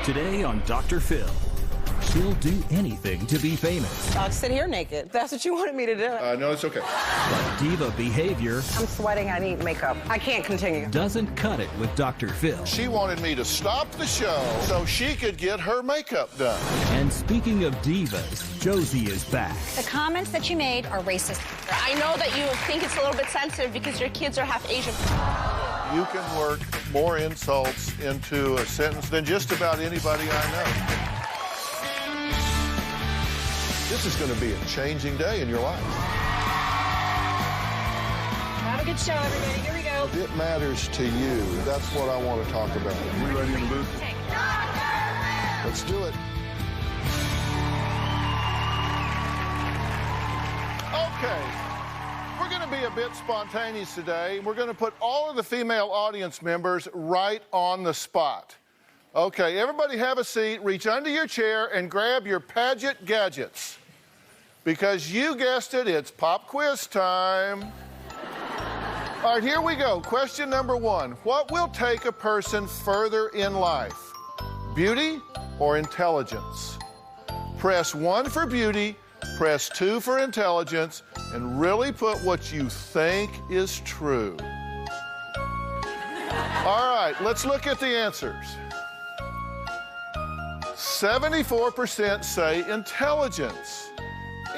Today on Dr. Phil, she'll do anything to be famous. I'll sit here naked. That's what you wanted me to do. No, it's okay. But diva behavior I'm sweating. I need makeup. I can't continue. doesn't cut it with Dr. Phil. She wanted me to stop the show so she could get her makeup done. And speaking of divas, Josie is back. The comments that you made are racist. I know that you think it's a little bit sensitive because your kids are half Asian. You can work more insults into a sentence than just about anybody I know. This is going to be a changing day in your life. Have a good show, everybody. Here we go. If it matters to you, that's what I want to talk about. We ready in the booth? Let's do it. Okay. We're going to be a bit spontaneous today. We're going to put all of the female audience members right on the spot. Okay, everybody have a seat, reach under your chair, and grab your Paget gadgets. Because you guessed it, it's pop quiz time. All right, here we go. Question number 1. What will take a person further in life? Beauty or intelligence? Press 1 for beauty, press 2 for intelligence, and really put what you think is true. All right, let's look at the answers. 74% say intelligence.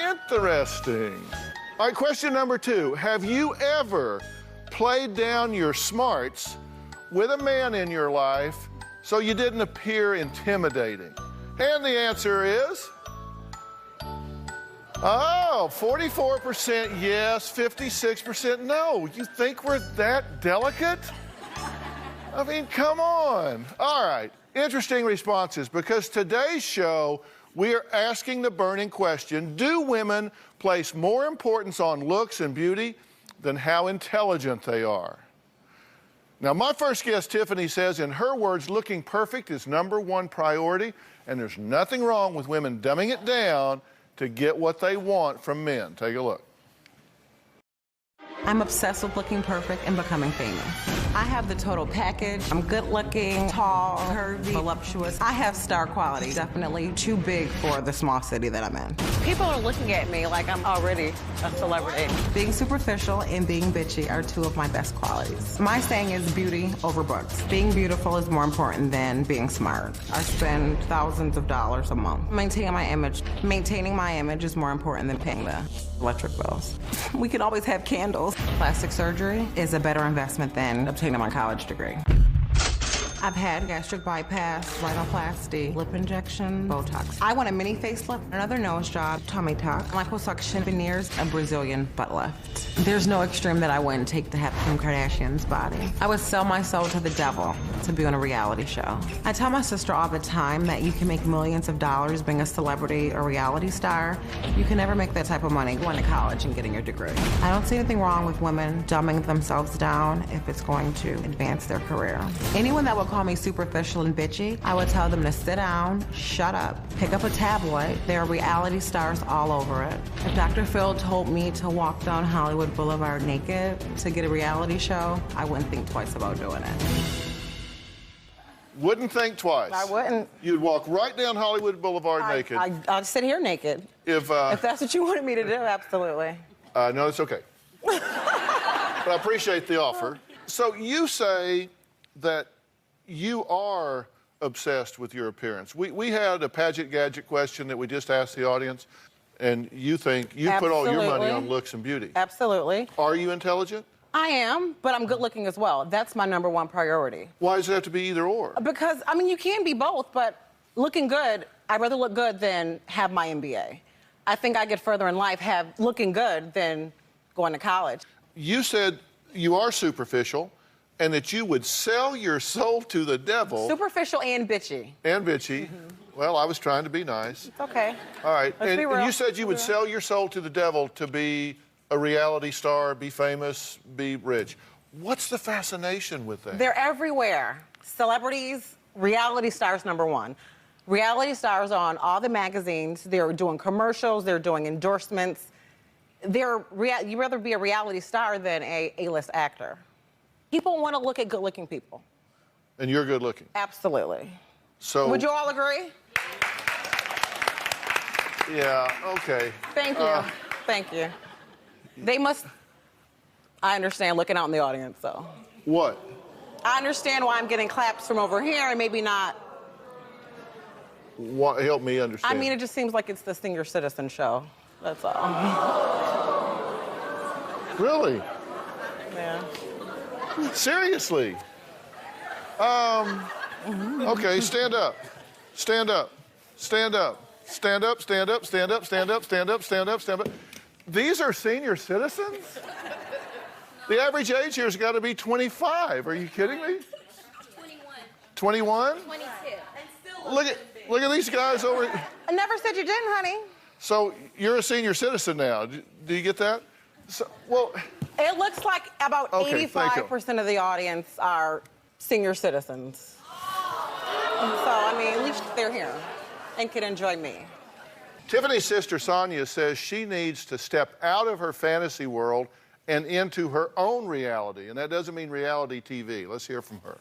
Interesting. All right, question number 2. Have you ever played down your smarts with a man in your life so you didn't appear intimidating? And the answer is... 44% yes, 56% no. You think we're that delicate? I mean, come on. All right, interesting responses, because today's show, we are asking the burning question, do women place more importance on looks and beauty than how intelligent they are? Now, my first guest, Tiffany, says, in her words, looking perfect is #1 priority, and there's nothing wrong with women dumbing it down to get what they want from men. Take a look. I'm obsessed with looking perfect and becoming famous. I have the total package. I'm good looking, tall, curvy, voluptuous. I have star quality. Definitely too big for the small city that I'm in. People are looking at me like I'm already a celebrity. Being superficial and being bitchy are 2 of my best qualities. My saying is beauty over books. Being beautiful is more important than being smart. I spend thousands of dollars a month maintaining my image. Maintaining my image is more important than paying the electric bills. We can always have candles. Plastic surgery is a better investment than obtaining my college degree. I've had gastric bypass, rhinoplasty, lip injection, Botox. I want a mini facelift, another nose job, tummy tuck, liposuction, veneers, a Brazilian butt lift. There's no extreme that I wouldn't take to have Kim Kardashian's body. I would sell my soul to the devil to be on a reality show. I tell my sister all the time that you can make millions of dollars being a celebrity or reality star. You can never make that type of money going to college and getting your degree. I don't see anything wrong with women dumbing themselves down if it's going to advance their career. Anyone that will call me superficial and bitchy, I would tell them to sit down, shut up, pick up a tabloid. There are reality stars all over it. If Dr. Phil told me to walk down Hollywood Boulevard naked to get a reality show, I wouldn't think twice about doing it. Wouldn't think twice. I wouldn't. You'd walk right down Hollywood Boulevard naked. I'll sit here naked. If that's what you wanted me to do, absolutely. No, it's okay. But I appreciate the offer. So you say that you are obsessed with your appearance. We had a Paget gadget question that we just asked the audience, and you think you put all your money on looks and beauty. Absolutely. Are you intelligent? I am, but I'm good looking as well. That's my #1 priority. Why does it have to be either or? Because, I mean, you can be both, but looking good, I'd rather look good than have my MBA. I think I get further in life looking good than going to college. You said you are superficial and that you would sell your soul to the devil. Superficial and bitchy. And bitchy. Well, I was trying to be nice. It's okay. All right. Let's be real. And you said you would sell your soul to the devil to be a reality star, be famous, be rich. What's the fascination with that? They're everywhere. Celebrities, reality stars #1. Reality stars on all the magazines. They're doing commercials. They're doing endorsements. You'd rather be a reality star than a A-list actor. People want to look at good-looking people. And you're good looking? Absolutely. So Would you all agree? Yeah, okay. Thank you. Thank you. They must, I understand looking out in the audience, so. What? I understand why I'm getting claps from over here and maybe not. What, help me understand. I mean, it just seems like it's the senior citizen show. That's all. Really? Yeah. Seriously? Okay, stand up. Stand up. Stand up. Stand up, stand up, stand up, stand up, stand up, stand up, stand up. These are senior citizens? The average age here has got to be 25. Are you kidding me? 21. 21? 22. Look at these guys over here. I never said you didn't, honey. So you're a senior citizen now. Do you get that? So, well, it looks like about 85% of the audience are senior citizens. So, I mean, at least they're here and can enjoy me. Tiffany's sister, Sonia, says she needs to step out of her fantasy world and into her own reality. And that doesn't mean reality TV. Let's hear from her.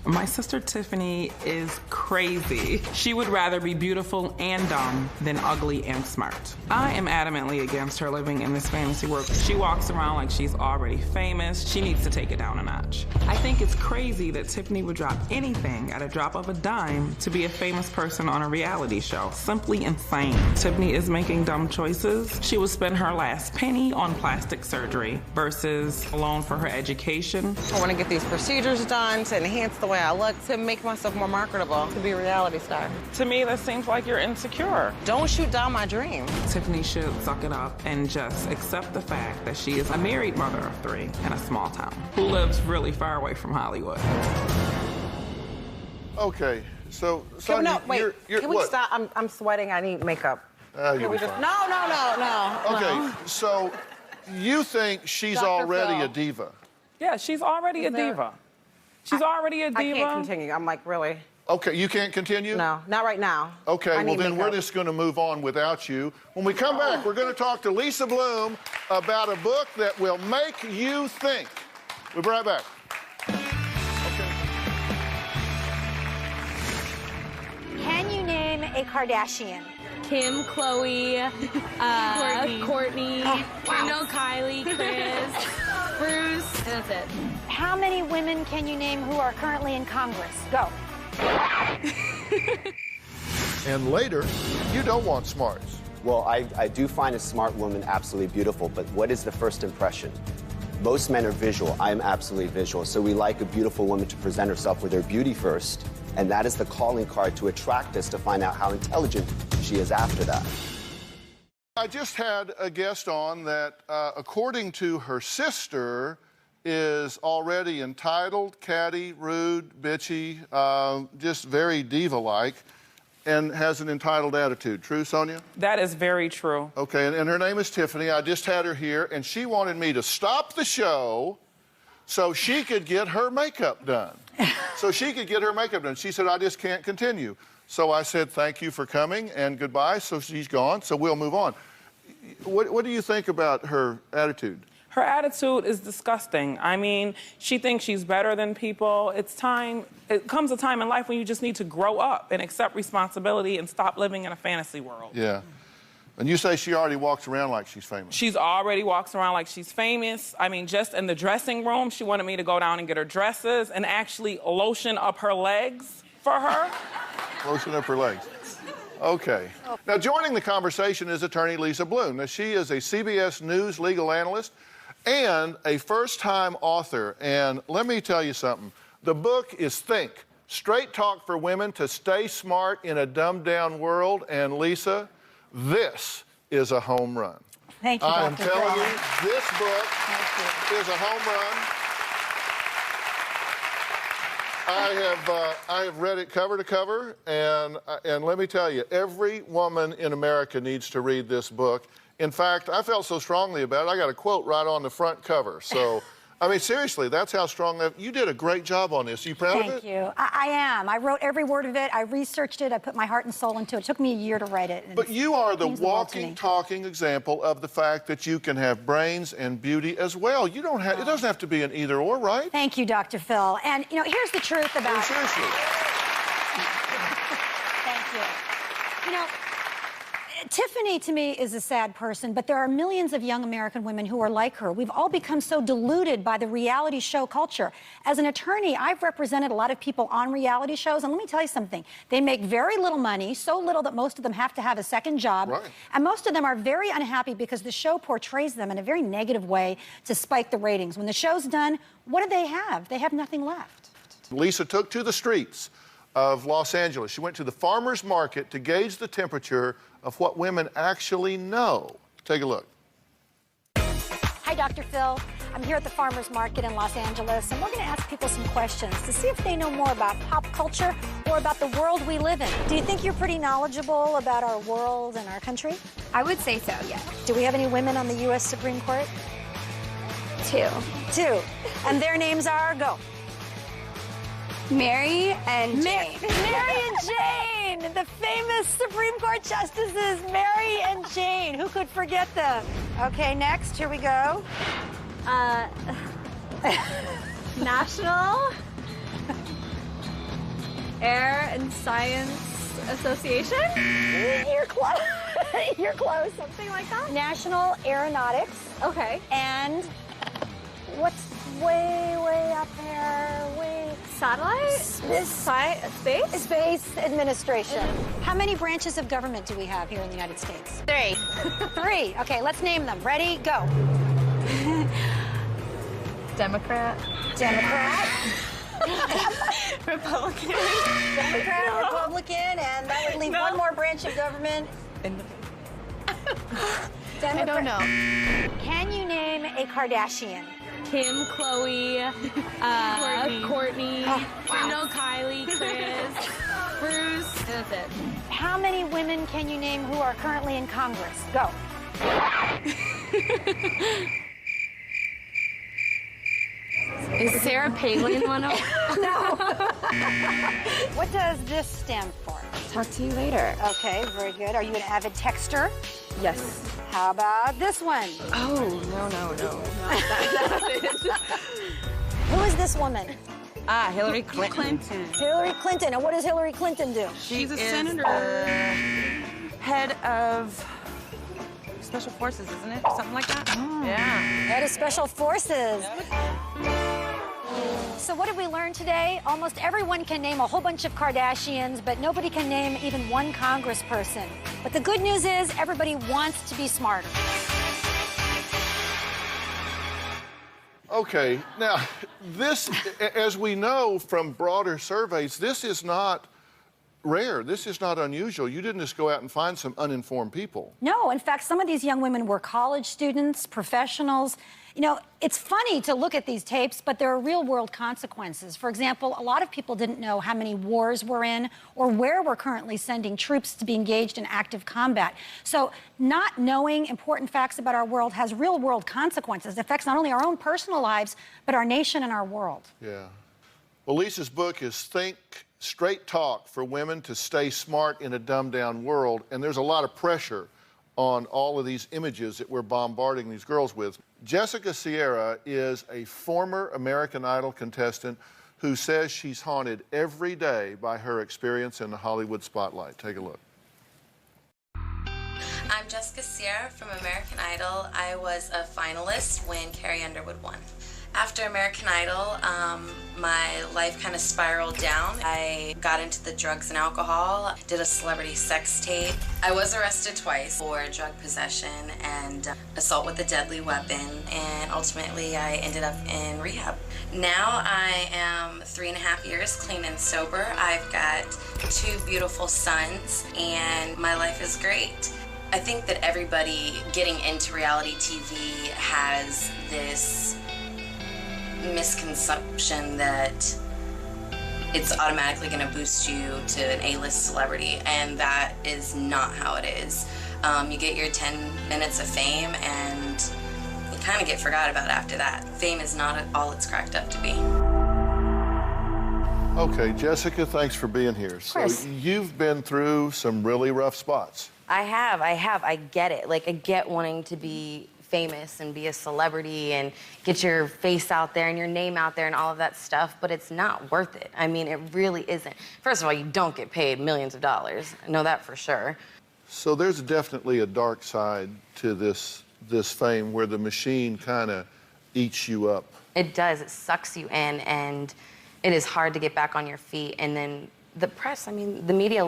My sister Tiffany is crazy. She would rather be beautiful and dumb than ugly and smart. I am adamantly against her living in this fantasy world. She walks around like she's already famous. She needs to take it down a notch. I think it's crazy that Tiffany would drop anything at a drop of a dime to be a famous person on a reality show. Simply insane. Tiffany is making dumb choices. She would spend her last penny on plastic surgery versus a loan for her education. I want to get these procedures done to enhance the way I look, to make myself more marketable, to be a reality star. To me, that seems like you're insecure. Don't shoot down my dream. Tiffany should suck it up and just accept the fact that she is a married mother of 3 in a small town who lives really far away from Hollywood. Okay, so Sonia, can we stop? I'm sweating. I need makeup. You'll be fine. No. Okay, so you think she's Dr. already Phil. a diva? Yeah, she's already a diva. She's already a diva. I can't continue. I'm like, really? Okay, you can't continue? No, not right now. Okay, I well need then we're makeup. just going to move on without you. When we come back, we're going to talk to Lisa Bloom about a book that will make you think. We'll be right back. Can you name a Kardashian? Kim, Chloe, Courtney, Kylie, Kris, Bruce, and that's it. How many women can you name who are currently in Congress? Go. And later, you don't want smarts. Well, I do find a smart woman absolutely beautiful, but what is the first impression? Most men are visual. I am absolutely visual. So we like a beautiful woman to present herself with her beauty first, and that is the calling card to attract us to find out how intelligent she is after that. I just had a guest on that, according to her sister, is already entitled, catty, rude, bitchy, just very diva-like, and has an entitled attitude. True, Sonia? That is very true. Okay, and her name is Tiffany. I just had her here, and she wanted me to stop the show so she could get her makeup done. She said, I just can't continue. So I said, thank you for coming, and goodbye. So she's gone, so we'll move on. What do you think about her attitude? Her attitude is disgusting. I mean, she thinks she's better than people. It comes a time in life when you just need to grow up and accept responsibility and stop living in a fantasy world. Yeah. And you say she already walks around like she's famous. She's already walks around like she's famous. I mean, just in the dressing room, she wanted me to go down and get her dresses and actually lotion up her legs for her. Lotion up her legs. Okay. Now, joining the conversation is attorney Lisa Bloom. Now, she is a CBS News legal analyst and a first-time author. And let me tell you something. The book is Think, Straight Talk for Women to Stay Smart in a Dumbed-Down World. And Lisa, this is a home run. Thank you, Dr. I am telling Phil. you, this book is a home run. I have read it cover to cover, and let me tell you, every woman in America needs to read this book. In fact, I felt so strongly about it, I got a quote right on the front cover. So I mean, seriously, that's how strong that... You did a great job on this. Are you proud of it? Thank you. I am. I wrote every word of it. I researched it. I put my heart and soul into it. It took me a year to write it. But you are the means the world to walking, me. talking example of the fact that you can have brains and beauty as well. You don't have... It doesn't have to be an either-or, right? Thank you, Dr. Phil. And, you know, here's the truth about... No, seriously. Thank you. You know, Tiffany, to me, is a sad person, but there are millions of young American women who are like her. We've all become so deluded by the reality show culture. As an attorney, I've represented a lot of people on reality shows, and let me tell you something. They make very little money, so little that most of them have to have a second job. Right. And most of them are very unhappy because the show portrays them in a very negative way to spike the ratings. When the show's done, what do they have? They have nothing left. Lisa took to the streets of Los Angeles. She went to the farmer's market to gauge the temperature of what women actually know. Take a look. Hi, Dr. Phil. I'm here at the farmer's market in Los Angeles, and we're going to ask people some questions to see if they know more about pop culture or about the world we live in. Do you think you're pretty knowledgeable about our world and our country? I would say so, yeah. Do we have any women on the U.S. Supreme Court? 2. 2. And their names are, go. Mary and Jane. Mary and Jane, the famous Supreme Court justices, Mary and Jane. Who could forget them? Okay, next, here we go. National Air and Science Association? You're close. You're close. Something like that? National Aeronautics. Okay. And what's way up there? Satellite? Space? Space Administration. How many branches of government do we have here in the United States? 3. 3. Okay, let's name them. Ready? Go. Democrat. Republican. Democrat, Republican, and that would leave one more branch of government. I don't know. Can you name a Kardashian? Kim, Chloe, Courtney, Kylie, Kris, Bruce, and that's it. How many women can you name who are currently in Congress? Go. Is Sarah Palin one of them? No. What does this stand for? Talk to you later. Okay, very good. Are you an avid texter? Yes. How about this one? Oh, no. Not that. Who is this woman? Hillary Clinton. Hillary Clinton. And what does Hillary Clinton do? She's a senator. Head of Special Forces, isn't it? Something like that? Oh. Yeah. Head of Special Forces. So what did we learn today? Almost everyone can name a whole bunch of Kardashians, but nobody can name even one congressperson. But the good news is everybody wants to be smarter. Okay, now, this, as we know from broader surveys, this is not rare. This is not unusual. You didn't just go out and find some uninformed people. No, in fact, some of these young women were college students, professionals. You know, it's funny to look at these tapes, but there are real-world consequences. For example, a lot of people didn't know how many wars we're in or where we're currently sending troops to be engaged in active combat. So not knowing important facts about our world has real-world consequences. It affects not only our own personal lives, but our nation and our world. Yeah. Well, Lisa's book is Think Straight Talk for Women to Stay Smart in a Dumbed-Down World, and there's a lot of pressure on all of these images that we're bombarding these girls with. Jessica Sierra is a former American Idol contestant who says she's haunted every day by her experience in the Hollywood spotlight. Take a look. I'm Jessica Sierra from American Idol. I was a finalist when Carrie Underwood won. After American Idol, my life kind of spiraled down. I got into the drugs and alcohol, did a celebrity sex tape. I was arrested twice for drug possession and assault with a deadly weapon, and ultimately I ended up in rehab. Now I am 3.5 years clean and sober. I've got 2 beautiful sons, and my life is great. I think that everybody getting into reality TV has this misconception that it's automatically going to boost you to an A-list celebrity, and that is not how it is. You get your 10 minutes of fame and kind of get forgot about after that. Fame is not all it's cracked up to be. Okay, Jessica, thanks for being here. So you've been through some really rough spots. I have. I get it. Like, I get wanting to be famous and be a celebrity and get your face out there and your name out there and all of that stuff, but it's not worth it. I mean, it really isn't. First of all, you don't get paid millions of dollars. I know that for sure. So there's definitely a dark side to this fame where the machine kind of eats you up. It does. It sucks you in, and it is hard to get back on your feet. And then the press, I mean, the media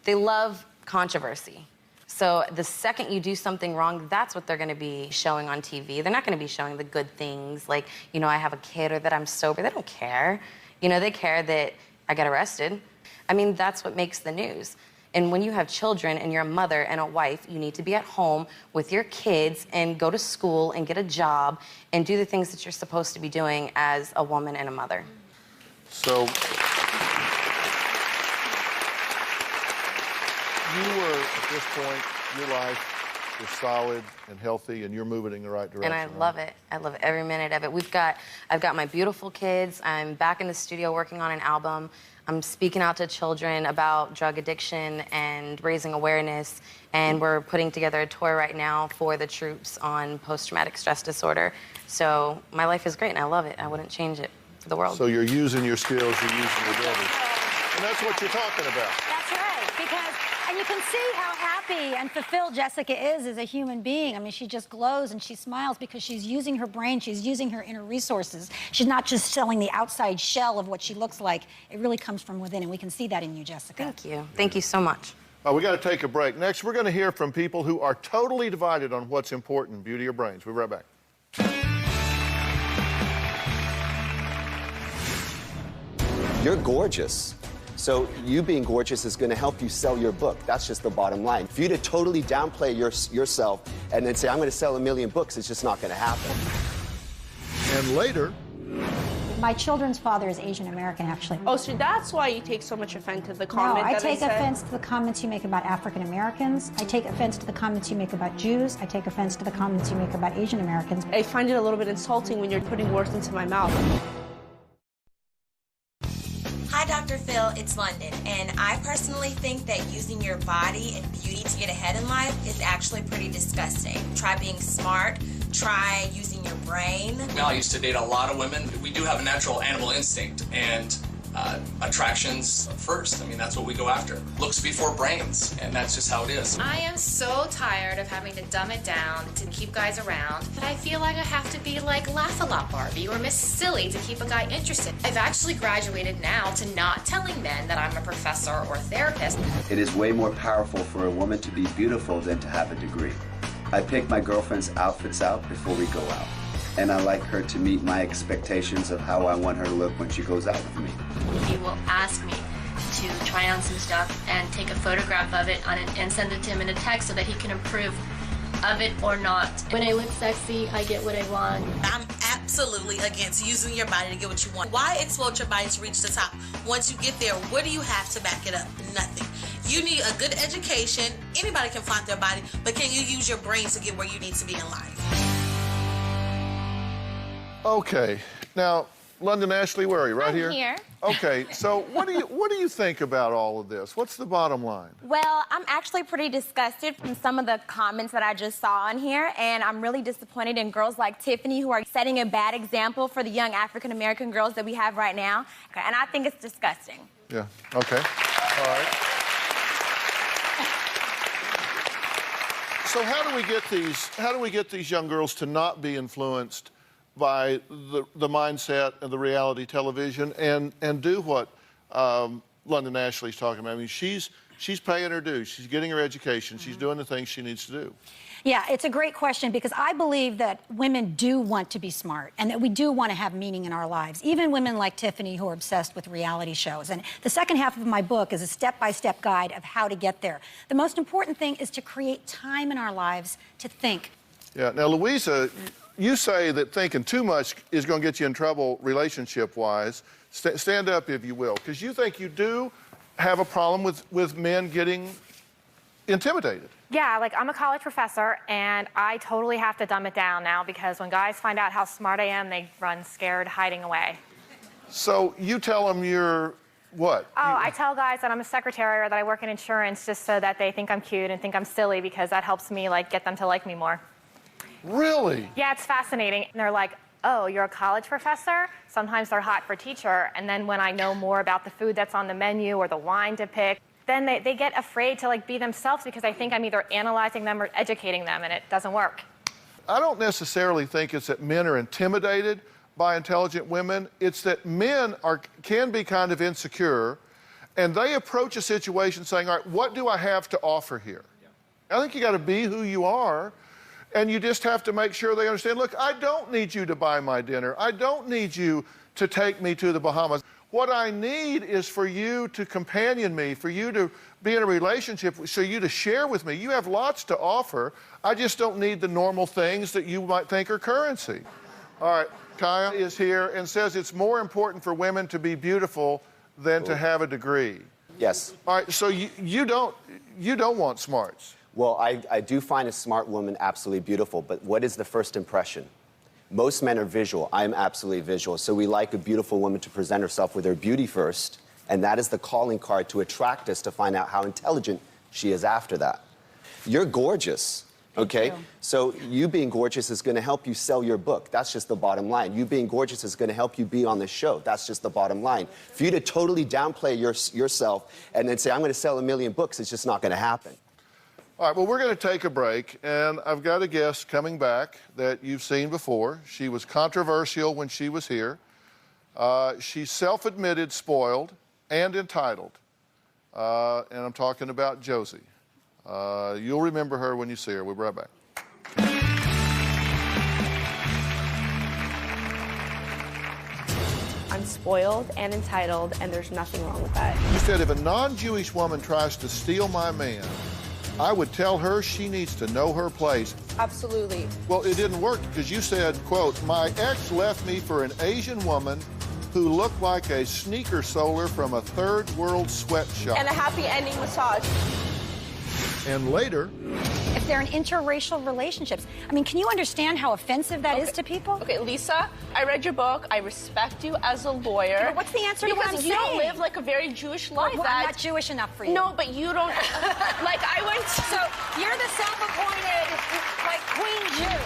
they love controversy. So the second you do something wrong, that's what they're going to be showing on TV. They're not going to be showing the good things, like, you know, I have a kid or that I'm sober. They don't care. You know, they care that I got arrested. I mean, that's what makes the news. And when you have children and you're a mother and a wife, you need to be at home with your kids and go to school and get a job and do the things that you're supposed to be doing as a woman and a mother. So you were, at this point, your life is solid and healthy, and you're moving in the right direction. And I love it. I love every minute of it. I've got my beautiful kids. I'm back in the studio working on an album. I'm speaking out to children about drug addiction and raising awareness. And we're putting together a tour right now for the troops on post-traumatic stress disorder. So my life is great, and I love it. I wouldn't change it for the world. So you're using your skills, you're using your ability. And that's what you're talking about. That's right, because, and you can see how happy and fulfilled Jessica is as a human being. I mean, she just glows and she smiles because she's using her brain, she's using her inner resources. She's not just selling the outside shell of what she looks like. It really comes from within, and we can see that in you, Jessica. Thank you. Thank you so much. We got to take a break. Next, we're going to hear from people who are totally divided on what's important, beauty or brains. We'll be right back. You're gorgeous. So you being gorgeous is going to help you sell your book. That's just the bottom line. For you to totally downplay yourself and then say, I'm going to sell 1 million books, it's just not going to happen. And later... My children's father is Asian American, actually. Oh, so that's why you take so much offense to the comment No, I that take said? offense to the comments you make about African Americans. I take offense to the comments you make about Jews. I take offense to the comments you make about Asian Americans. I find it a little bit insulting when you're putting words into my mouth. Hi, Dr. Phil, it's London, and I personally think that using your body and beauty to get ahead in life is actually pretty disgusting. Try being smart, try using your brain. I used to date a lot of women. We do have a natural animal instinct, and attractions first. I mean, that's what we go after. Looks before brains, and that's just how it is. I am so tired of having to dumb it down to keep guys around that I feel like I have to be like Laugh-A-Lot Barbie or Miss Silly to keep a guy interested. I've actually graduated now to not telling men that I'm a professor or therapist. It is way more powerful for a woman to be beautiful than to have a degree. I pick my girlfriend's outfits out before we go out. And I like her to meet my expectations of how I want her to look when she goes out with me. He will ask me to try on some stuff and take a photograph of it and send it to him in a text so that he can approve of it or not. When I look sexy, I get what I want. I'm absolutely against using your body to get what you want. Why exploit your body to reach the top? Once you get there, what do you have to back it up? Nothing. You need a good education. Anybody can flaunt their body, but can you use your brain to get where you need to be in life? Okay, now, London Ashley, where are you? Right I'm here. Okay, so what do you think about all of this? What's the bottom line? Well, I'm actually pretty disgusted from some of the comments that I just saw on here, and I'm really disappointed in girls like Tiffany who are setting a bad example for the young African-American girls that we have right now, and I think it's disgusting. Yeah, okay, all right. So how do we get these young girls to not be influenced by the mindset of the reality television and do what London Ashley's talking about? I mean, she's paying her dues. She's getting her education. She's doing the things she needs to do. Yeah, it's a great question because I believe that women do want to be smart and that we do want to have meaning in our lives, even women like Tiffany who are obsessed with reality shows. And the second half of my book is a step-by-step guide of how to get there. The most important thing is to create time in our lives to think. Yeah, now, Louisa, you say that thinking too much is going to get you in trouble relationship-wise. Stand up, if you will, because you think you do have a problem with men getting intimidated. Yeah, like I'm a college professor, and I totally have to dumb it down now because when guys find out how smart I am, they run scared, hiding away. So you tell them you're what? Oh, I tell guys that I'm a secretary or that I work in insurance just so that they think I'm cute and think I'm silly because that helps me like get them to like me more. Really? Yeah, it's fascinating. And they're like, oh, you're a college professor? Sometimes they're hot for teacher. And then when I know more about the food that's on the menu or the wine to pick, then they get afraid to like be themselves because I think I'm either analyzing them or educating them, and it doesn't work. I don't necessarily think it's that men are intimidated by intelligent women. It's that men can be kind of insecure, and they approach a situation saying, all right, what do I have to offer here? I think you got to be who you are, and you just have to make sure they understand, look, I don't need you to buy my dinner. I don't need you to take me to the Bahamas. What I need is for you to companion me, for you to be in a relationship, so you to share with me. You have lots to offer. I just don't need the normal things that you might think are currency. All right, Kaya is here and says it's more important for women to be beautiful than to have a degree. Yes. All right, so you don't want smarts. Well, I do find a smart woman absolutely beautiful, but what is the first impression? Most men are visual. I'm absolutely visual. So we like a beautiful woman to present herself with her beauty first, and that is the calling card to attract us to find out how intelligent she is after that. You're gorgeous, okay? Thank you. So you being gorgeous is going to help you sell your book. That's just the bottom line. You being gorgeous is going to help you be on the show. That's just the bottom line. For you to totally downplay yourself and then say, I'm going to sell 1 million books, it's just not going to happen. All right, well, we're going to take a break, and I've got a guest coming back that you've seen before. She was controversial when she was here. She's self-admitted spoiled and entitled, and I'm talking about Josie. You'll remember her when you see her. We'll be right back. I'm spoiled and entitled, and there's nothing wrong with that. You said if a non-Jewish woman tries to steal my man, I would tell her she needs to know her place. Absolutely. Well, it didn't work because you said, quote, my ex left me for an Asian woman who looked like a sneaker soler from a third world sweatshop. And a happy ending massage. And later, If they're in interracial relationships, I mean, can you understand how offensive that is to people? Okay, Lisa, I read your book. I respect you as a lawyer. But what's the answer to what I'm Because you don't saying? live like a very Jewish life. Well, I'm not Jewish enough for you. No, but you don't. Like, I went to. So you're the self-appointed, like, Queen Jew.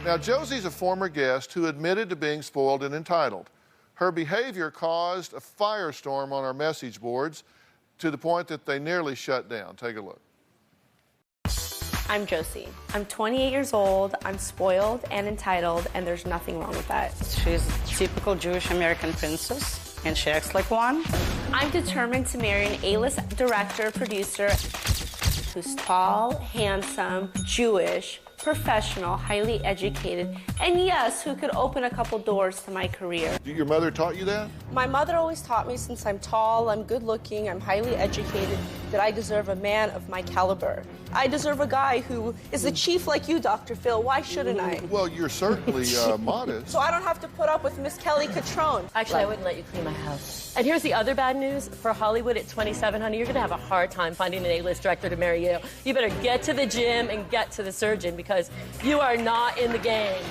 now Josie's a former guest who admitted to being spoiled and entitled. Her behavior caused a firestorm on our message boards to the point that they nearly shut down. Take a look. I'm Josie. I'm 28 years old. I'm spoiled and entitled, and there's nothing wrong with that. She's a typical Jewish American princess, and she acts like one. I'm determined to marry an A-list director, producer who's tall, handsome, Jewish, professional, highly educated, and yes, who could open a couple doors to my career. Your mother taught you that? My mother always taught me since I'm tall, I'm good looking, I'm highly educated, that I deserve a man of my caliber. I deserve a guy who is a chief like you, Dr. Phil. Why shouldn't I? Well, you're certainly modest. So I don't have to put up with Miss Kelly Catrone. Actually, I wouldn't let you clean my house. And here's the other bad news. For Hollywood at 27, honey, you're going to have a hard time finding an A-list director to marry you. You better get to the gym and get to the surgeon because you are not in the game.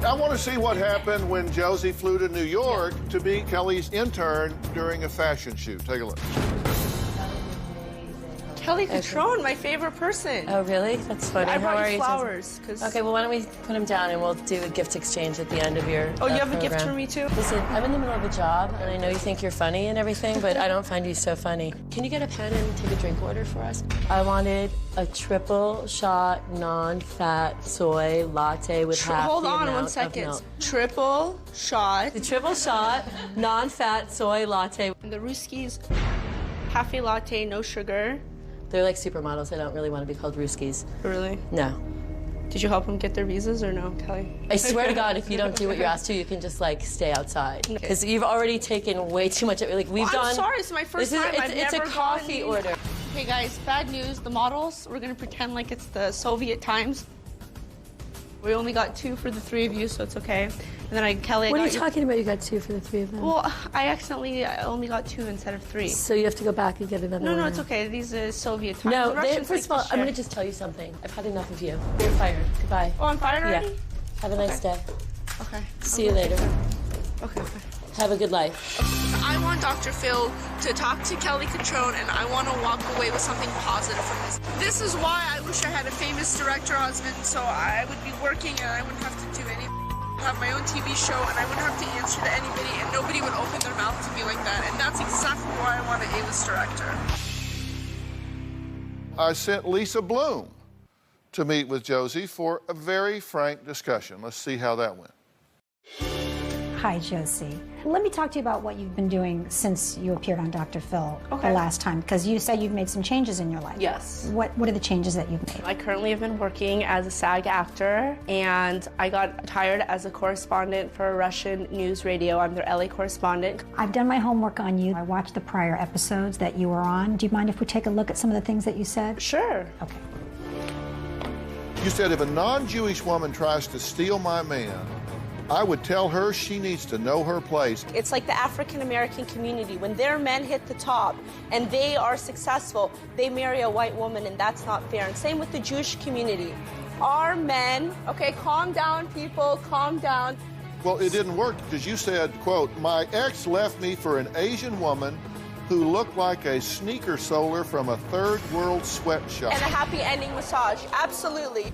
I want to see what happened when Josie flew to New York to be Kelly's intern during a fashion shoot. Take a look. Kelly Catrone, my favorite person. Oh, really? That's funny. I How brought are you you? flowers. Okay, well, why don't we put him down and we'll do a gift exchange at the end of your Oh, you have a gift program. for me, too? Listen, I'm in the middle of a job, and I know you think you're funny and everything, but I don't find you so funny. Can you get a pen and take a drink order for us? I wanted a triple shot, non-fat soy latte with half Hold the on amount 1 of second. milk. Triple shot. The triple shot, non-fat soy latte. And the Ruskies, cafe latte, no sugar. They're like supermodels. They don't really want to be called Ruskies. Really? No. Did you help them get their visas or no, Kelly? I swear to God, if you don't do what you're asked to, you can just like stay outside. Because you've already taken way too much. Like we've done. I'm sorry, it's my first time. It's a coffee order. Hey guys, bad news. The models, we're gonna pretend like it's the Soviet times. We only got 2 for the 3 of you, so it's okay. And then Kelly, What are you talking about? You got 2 for the 3 of them? Well, I only got 2 instead of 3. So you have to go back and get another one. No, it's okay. These are Soviet times. No, The Russians first of like all, to I'm share. going to just tell you something. I've had enough of you. You're fired. Goodbye. Oh, I'm fired already? Yeah. Have a nice day. Okay. See you later. Okay. Have a good life. I want Dr. Phil to talk to Kelly Cutrone, and I want to walk away with something positive from this. This is why I wish I had a famous director husband, so I would be working and I wouldn't have to do anything. Have my own TV show, and I wouldn't have to answer to anybody, and nobody would open their mouth to me like that. And that's exactly why I want an A-list director. I sent Lisa Bloom to meet with Josie for a very frank discussion. Let's see how that went. Hi, Josie. Let me talk to you about what you've been doing since you appeared on Dr. Phil the last time, because you said you've made some changes in your life. Yes. What are the changes that you've made? I currently have been working as a SAG actor, and I got hired as a correspondent for Russian news radio. I'm their LA correspondent. I've done my homework on you. I watched the prior episodes that you were on. Do you mind if we take a look at some of the things that you said? Sure. Okay. You said if a non-Jewish woman tries to steal my man, I would tell her she needs to know her place. It's like the African American community. When their men hit the top and they are successful, they marry a white woman, and that's not fair. And same with the Jewish community. Our men, okay, calm down, people, calm down. Well, it didn't work because you said, quote, my ex left me for an Asian woman who looked like a sneaker soler from a third world sweatshop. And a happy ending massage, absolutely.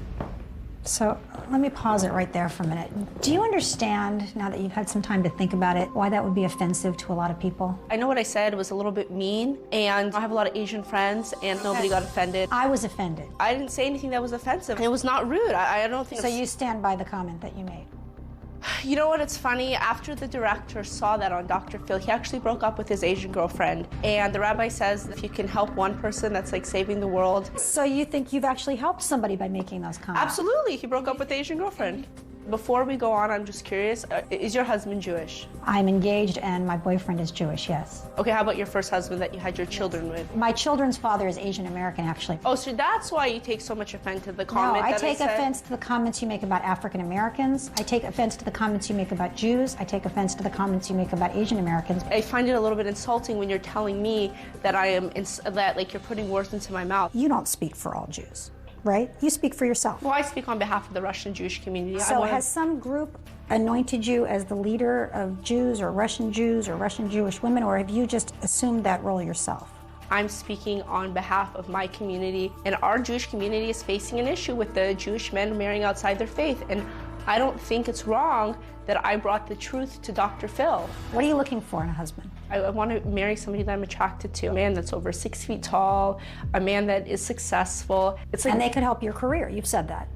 So let me pause it right there for a minute. Do you understand, now that you've had some time to think about it, why that would be offensive to a lot of people? I know what I said was a little bit mean, and I have a lot of Asian friends, and nobody got offended. I was offended. I didn't say anything that was offensive. It was not rude. I don't think so. You stand by the comment that you made? You know what, it's funny, after the director saw that on Dr. Phil, he actually broke up with his Asian girlfriend. And the rabbi says if you can help one person, that's like saving the world. So you think you've actually helped somebody by making those comments? Absolutely, he broke up with the Asian girlfriend. Before we go on, I'm just curious, is your husband Jewish? I'm engaged and my boyfriend is Jewish, yes. Okay, how about your first husband that you had your children with? My children's father is Asian American, actually. Oh, so that's why you take so much offense to the comment No, I that take said? offense to the comments you make about African Americans. I take offense to the comments you make about Jews. I take offense to the comments you make about Asian Americans. I find it a little bit insulting when you're telling me that that like you're putting words into my mouth. You don't speak for all Jews, right? You speak for yourself. Well, I speak on behalf of the Russian Jewish community. So has some group anointed you as the leader of Jews or Russian Jewish women, or have you just assumed that role yourself? I'm speaking on behalf of my community, and our Jewish community is facing an issue with the Jewish men marrying outside their faith, and I don't think it's wrong that I brought the truth to Dr. Phil. What are you looking for in a husband? I want to marry somebody that I'm attracted to, a man that's over 6 feet tall, a man that is successful. It's like, and they could help your career, you've said that.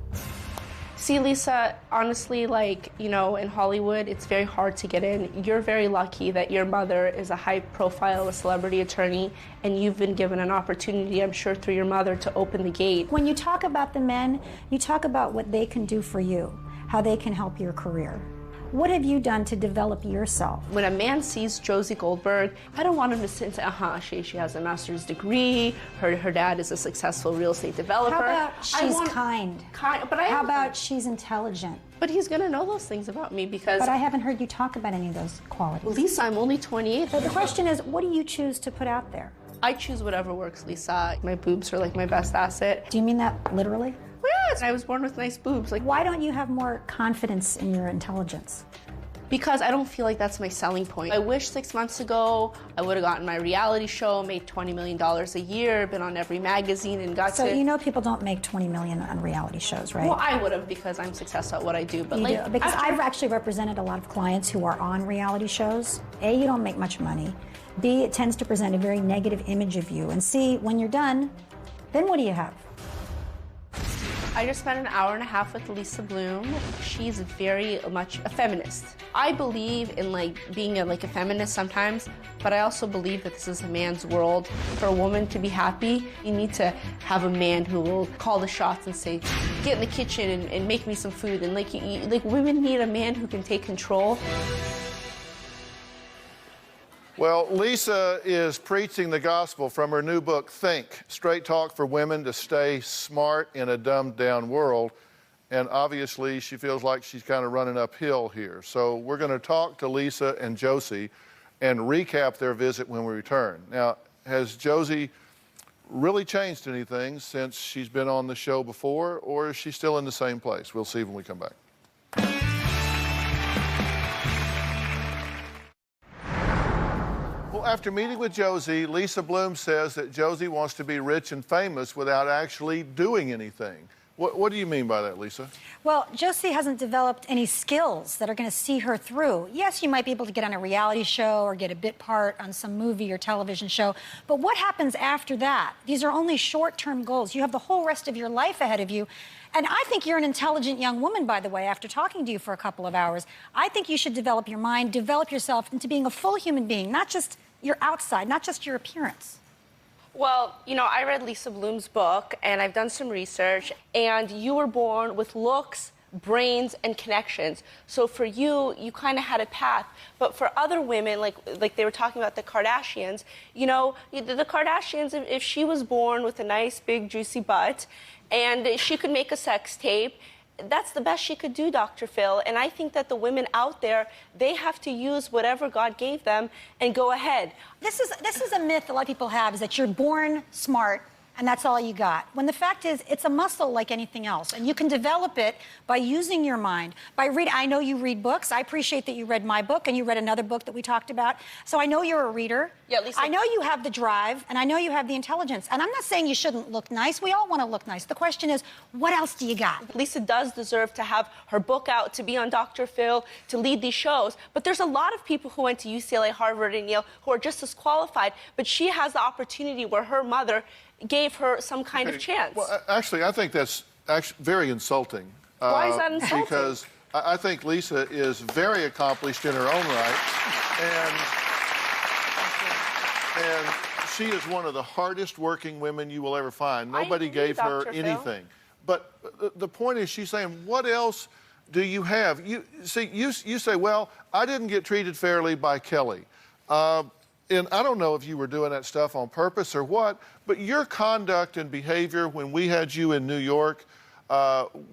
See, Lisa, honestly, like, you know, in Hollywood, it's very hard to get in. You're very lucky that your mother is a high-profile, a celebrity attorney, and you've been given an opportunity, I'm sure, through your mother to open the gate. When you talk about the men, you talk about what they can do for you, how they can help your career. What have you done to develop yourself? When a man sees Josie Goldberg, I don't want him to sit and say, she has a master's degree, her dad is a successful real estate developer. How about she's kind? But how about she's intelligent? But he's gonna know those things about me because... But I haven't heard you talk about any of those qualities. Lisa, I'm only 28. So the question is, what do you choose to put out there? I choose whatever works, Lisa. My boobs are like my best asset. Do you mean that literally? Yes, I was born with nice boobs. Like, why don't you have more confidence in your intelligence? Because I don't feel like that's my selling point. I wish 6 months ago I would have gotten my reality show, made $20 million a year, been on every magazine and got So you know people don't make $20 million on reality shows, right? Well, I would have because I'm successful at what I do. But you like, do, because I've actually represented a lot of clients who are on reality shows. A, you don't make much money. B, it tends to present a very negative image of you. And C, when you're done, then what do you have? I just spent an hour and a half with Lisa Bloom. She's very much a feminist. I believe in like being a feminist sometimes, but I also believe that this is a man's world. For a woman to be happy, you need to have a man who will call the shots and say, get in the kitchen and make me some food. And like women need a man who can take control. Well, Lisa is preaching the gospel from her new book, Think, Straight Talk for Women to Stay Smart in a Dumbed Down World. And obviously, she feels like she's kind of running uphill here. So we're going to talk to Lisa and Josie and recap their visit when we return. Now, has Josie really changed anything since she's been on the show before, or is she still in the same place? We'll see when we come back. Well, after meeting with Josie, Lisa Bloom says that Josie wants to be rich and famous without actually doing anything. What do you mean by that, Lisa? Well, Josie hasn't developed any skills that are going to see her through. Yes, you might be able to get on a reality show or get a bit part on some movie or television show, but what happens after that? These are only short-term goals. You have the whole rest of your life ahead of you. And I think you're an intelligent young woman, by the way, after talking to you for a couple of hours. I think you should develop your mind, develop yourself into being a full human being, not just your outside, not just your appearance. Well, you know, I read Lisa Bloom's book, and I've done some research, and you were born with looks, brains, and connections. So for you, you kind of had a path. But for other women, like they were talking about the Kardashians, you know, the Kardashians, if she was born with a nice, big, juicy butt, and she could make a sex tape, that's the best she could do, Dr. Phil. And I think that the women out there, they have to use whatever God gave them and go ahead. This is a myth a lot of people have, is that you're born smart and that's all you got. When the fact is, it's a muscle like anything else, and you can develop it by using your mind, by reading. I know you read books. I appreciate that you read my book and you read another book that we talked about. So I know you're a reader. Yeah, Lisa. I know you have the drive, and I know you have the intelligence. And I'm not saying you shouldn't look nice. We all want to look nice. The question is, what else do you got? Lisa does deserve to have her book out, to be on Dr. Phil, to lead these shows. But there's a lot of people who went to UCLA, Harvard, and Yale who are just as qualified. But she has the opportunity where her mother gave her some kind of chance. Well, actually, I think that's very insulting. Why is that insulting? Because I think Lisa is very accomplished in her own right, and she is one of the hardest working women you will ever find. Nobody gave her anything. But the point is, she's saying, what else do you have? You say, well, I didn't get treated fairly by Kelly. And I don't know if you were doing that stuff on purpose or what, but your conduct and behavior when we had you in New York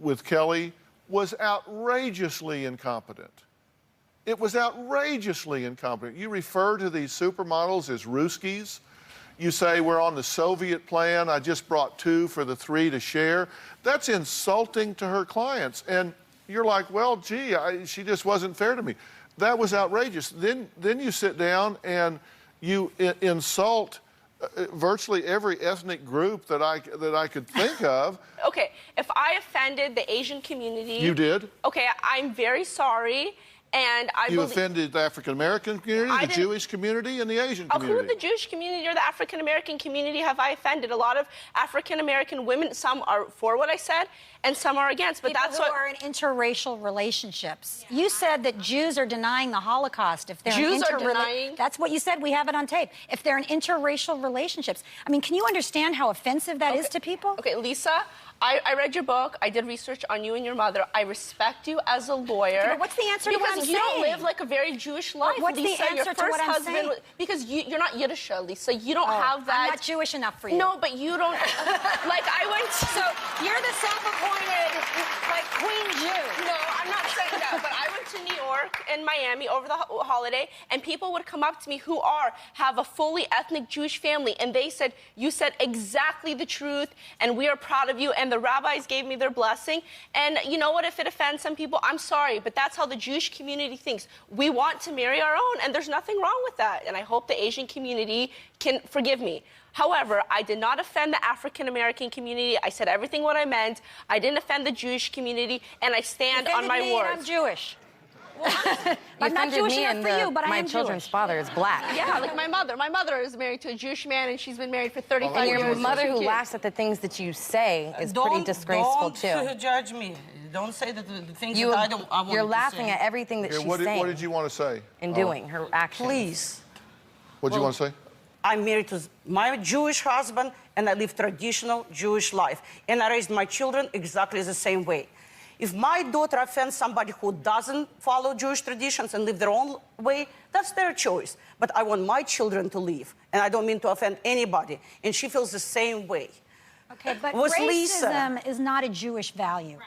with Kelly was outrageously incompetent. It was outrageously incompetent. You refer to these supermodels as Ruskies. You say, we're on the Soviet plan. I just brought 2 for the 3 to share. That's insulting to her clients. And you're like, well, gee, she just wasn't fair to me. That was outrageous. Then you sit down and you insult virtually every ethnic group that I could think of. Okay, if I offended the Asian community... You did? Okay, I'm very sorry, and You offended the African-American community, the Jewish community, and the Asian community. Who, the Jewish community or the African-American community, have I offended? A lot of African-American women, some are for what I said, and some are against, but People that's who what... are in interracial relationships. You said that Jews are denying the Holocaust. If they're Jews are denying... That's what you said. We have it on tape. If they're in interracial relationships. I mean, can you understand how offensive that is to people? Okay, Lisa, I read your book. I did research on you and your mother. I respect you as a lawyer. But what's the answer to what I'm saying? Because you don't live like a very Jewish life, What's Lisa. the answer to what I'm saying? Because you're not Yiddish, Lisa. You don't have that. I'm not Jewish enough for you. No, but you don't... like, I went to... So you're the self-appointed, like, Queen Jew. No, I'm not saying that, but I went to New York and Miami over the holiday, and people would come up to me who have a fully ethnic Jewish family, and they said, you said exactly the truth, and we are proud of you, and the rabbis gave me their blessing. And you know what? If it offends some people, I'm sorry, but that's how the Jewish community thinks. We want to marry our own, and there's nothing wrong with that, and I hope the Asian community can forgive me. However, I did not offend the African-American community. I said everything what I meant. I didn't offend the Jewish community, and I stand on my words. I'm Jewish. I'm not Jewish enough for you, but I am My children's Jewish. father is black. Yeah, like my mother. My mother is married to a Jewish man, and she's been married for 35 years. And your mother who laughs at the things that you say is pretty disgraceful, too. Don't judge me. Don't say that the things You, that I want you're to laughing say. at everything that she's What saying did you want to say? and doing, her actions. Please. What did you want to say? I'm married to my Jewish husband, and I live traditional Jewish life. And I raised my children exactly the same way. If my daughter offends somebody who doesn't follow Jewish traditions and live their own way, that's their choice. But I want my children to live, and I don't mean to offend anybody. And she feels the same way. Okay, but Was racism Lisa. is not a Jewish value.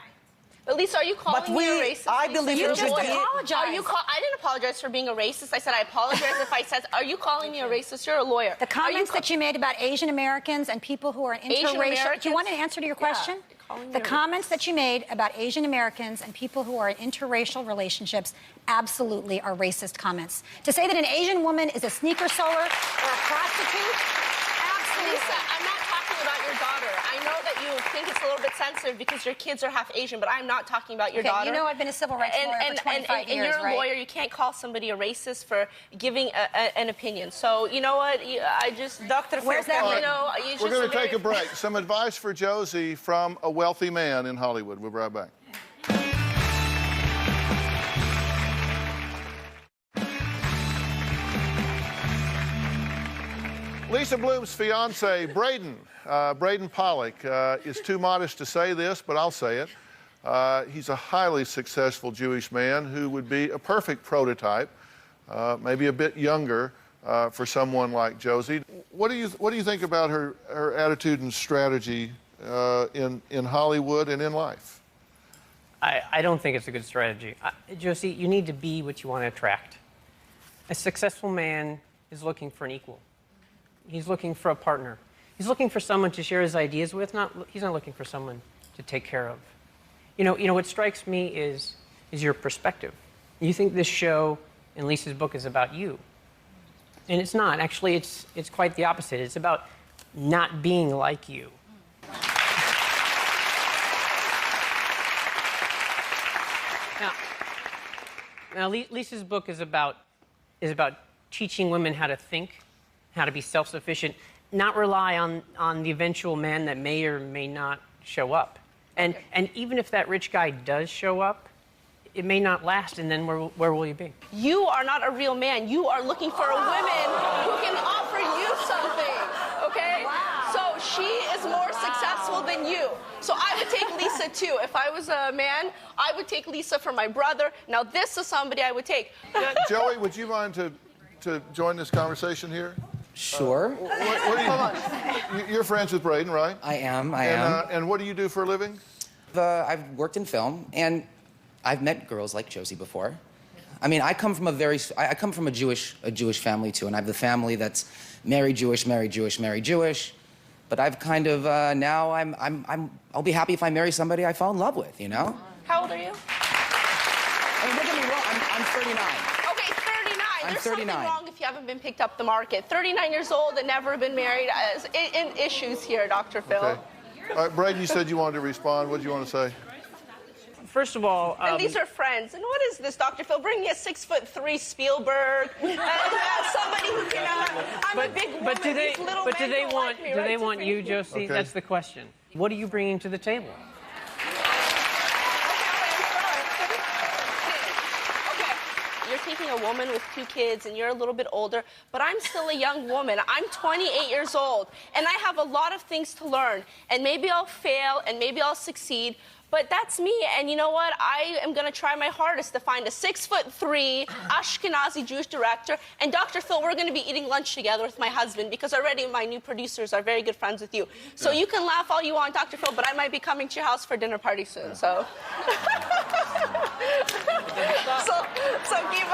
But Lisa, are you calling me a racist? I believe Lisa, you just apologize. I didn't apologize for being a racist. I said I apologize if I said, are you calling me a racist? You're a lawyer. The comments that you made about Asian Americans and people who are interracial. Do you want an answer to your question? The comments that you made about Asian Americans and people who are in interracial relationships absolutely are racist comments. To say that an Asian woman is a sneaker soler or a prostitute, absolutely. Lisa, I'm not talking about your daughter. I know that you think it's a little bit sensitive because your kids are half Asian, but I'm not talking about your daughter. You know I've been a civil rights lawyer for 25 years, and you're a right? lawyer. You can't call somebody a racist for giving an opinion. So, you know what? I just... Dr. Where's that? Right. You know, We're going to take a break. Some advice for Josie from a wealthy man in Hollywood. We'll be right back. Lisa Bloom's fiance, Braden Pollock, is too modest to say this, but I'll say it. He's a highly successful Jewish man who would be a perfect prototype, maybe a bit younger for someone like Josie. What do you think about her attitude and strategy in Hollywood and in life? I don't think it's a good strategy. Josie, you need to be what you want to attract. A successful man is looking for an equal. He's looking for a partner. He's looking for someone to share his ideas with. He's not looking for someone to take care of. You know what strikes me is your perspective. You think this show and Lisa's book is about you, and it's not. Actually, it's quite the opposite. It's about not being like you. Now, Lisa's book is about teaching women how to think, how to be self-sufficient, not rely on the eventual man that may or may not show up. And even if that rich guy does show up, it may not last, and then where will you be? You are not a real man. You are looking for a woman who can offer you something, okay? Wow. So she is more successful than you. So I would take Lisa too. If I was a man, I would take Lisa for my brother. Now this is somebody I would take. Joey, would you mind to join this conversation here? Sure. What do you, you're friends with Braden, right? I am. And what do you do for a living? I've worked in film, and I've met girls like Josie before. I mean, I come from a Jewish family too, and I have the family that's married Jewish, married Jewish, married Jewish. But I've kind of now I'll be happy if I marry somebody I fall in love with, you know? How old are you? I mean, don't get me wrong. I'm 39. Okay, 39. There's 39. something wrong if you haven't been picked up the market. 39 years old and never been married. Issues here, Dr. Phil. Okay. All right, Braden, you said you wanted to respond. What do you want to say? First of all... and these are friends. And what is this, Dr. Phil? Bring me a 6'3" Spielberg. Somebody who can... I'm a big woman. But do they want me, right? want you, Josie? Okay. That's the question. What are you bringing to the table? You're taking a woman with 2 kids and you're a little bit older, but I'm still a young woman. I'm 28 years old, and I have a lot of things to learn. And maybe I'll fail, and maybe I'll succeed, but that's me. And you know what? I am going to try my hardest to find a 6'3" Ashkenazi Jewish director. And Dr. Phil, we're going to be eating lunch together with my husband because already my new producers are very good friends with you. So you can laugh all you want, Dr. Phil, but I might be coming to your house for a dinner party soon. So, so keep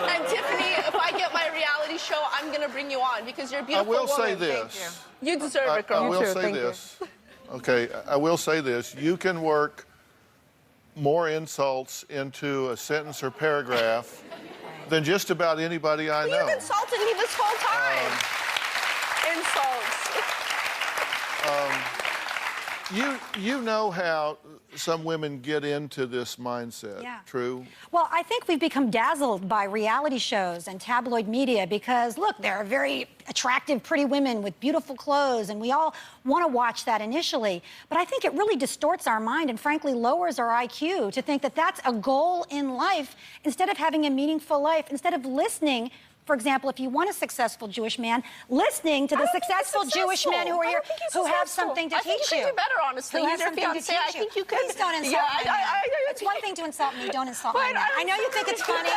And Tiffany, if I get my reality show, I'm going to bring you on because you're a beautiful woman. I will say this. Thank you. You deserve it, girl. I will say this. Okay, I will say this. You can work more insults into a sentence or paragraph than just about anybody I know. You've insulted me this whole time. Insults. You know how some women get into this mindset, true? Well, I think we've become dazzled by reality shows and tabloid media because, look, there are very attractive, pretty women with beautiful clothes, and we all want to watch that initially. But I think it really distorts our mind and, frankly, lowers our IQ to think that that's a goal in life instead of having a meaningful life, instead of listening. For example, if you want a successful Jewish man, listening to the successful Jewish men who are here, who have something to teach you. I think you can do better, honestly. Who has He's your something to fiancé. teach I think you can. Please don't insult my man. It's one thing to insult me. Don't insult my man. I know you think it's funny.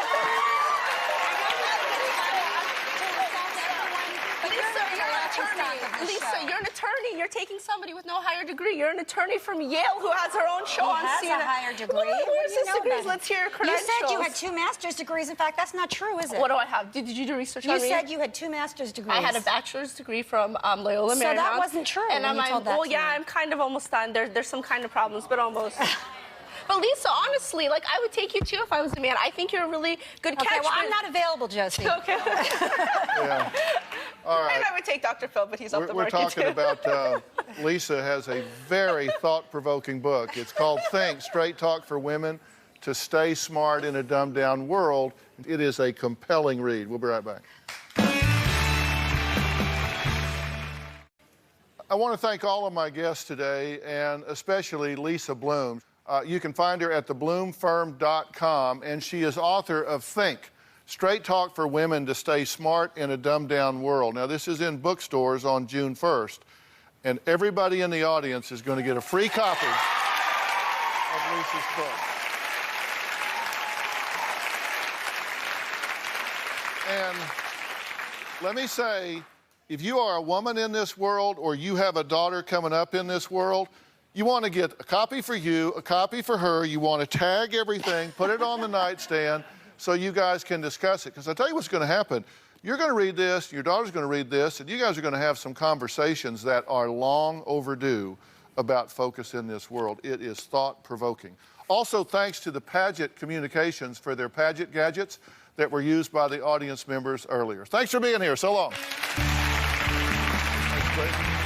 But you're attorney. Lisa, you're an attorney. You're taking somebody with no higher degree. You're an attorney from Yale who has her own show on CNN. He has a higher degree. Well, where's his degrees? Let's hear your credentials. You said you had 2 master's degrees. In fact, that's not true, is it? What do I have? Did you do research on me? You said you had 2 master's degrees. I had a bachelor's degree from Loyola Marymount. So that wasn't true. And when you told that to me. I'm kind of almost done. There's some kind of problems, but almost. But Lisa, honestly, like I would take you too if I was a man. I think you're a really good catch. Okay, well, I'm not available, Josie. Okay. Yeah. All right. And I would take Dr. Phil, but he's off the We're market talking too. about Lisa has a very thought-provoking book. It's called Think, Straight Talk for Women to Stay Smart in a Dumbed-Down World. It is a compelling read. We'll be right back. I want to thank all of my guests today, and especially Lisa Bloom. You can find her at thebloomfirm.com, and she is author of Think, Straight Talk for Women to Stay Smart in a Dumbed-Down World. Now, this is in bookstores on June 1st, and everybody in the audience is going to get a free copy of Lisa's book. And let me say, if you are a woman in this world or you have a daughter coming up in this world, you want to get a copy for you, a copy for her. You want to tag everything, put it on the nightstand so you guys can discuss it. Because I tell you what's going to happen. You're going to read this, your daughter's going to read this, and you guys are going to have some conversations that are long overdue about focus in this world. It is thought-provoking. Also, thanks to the Paget Communications for their Paget gadgets that were used by the audience members earlier. Thanks for being here. So long. Thanks, Craig.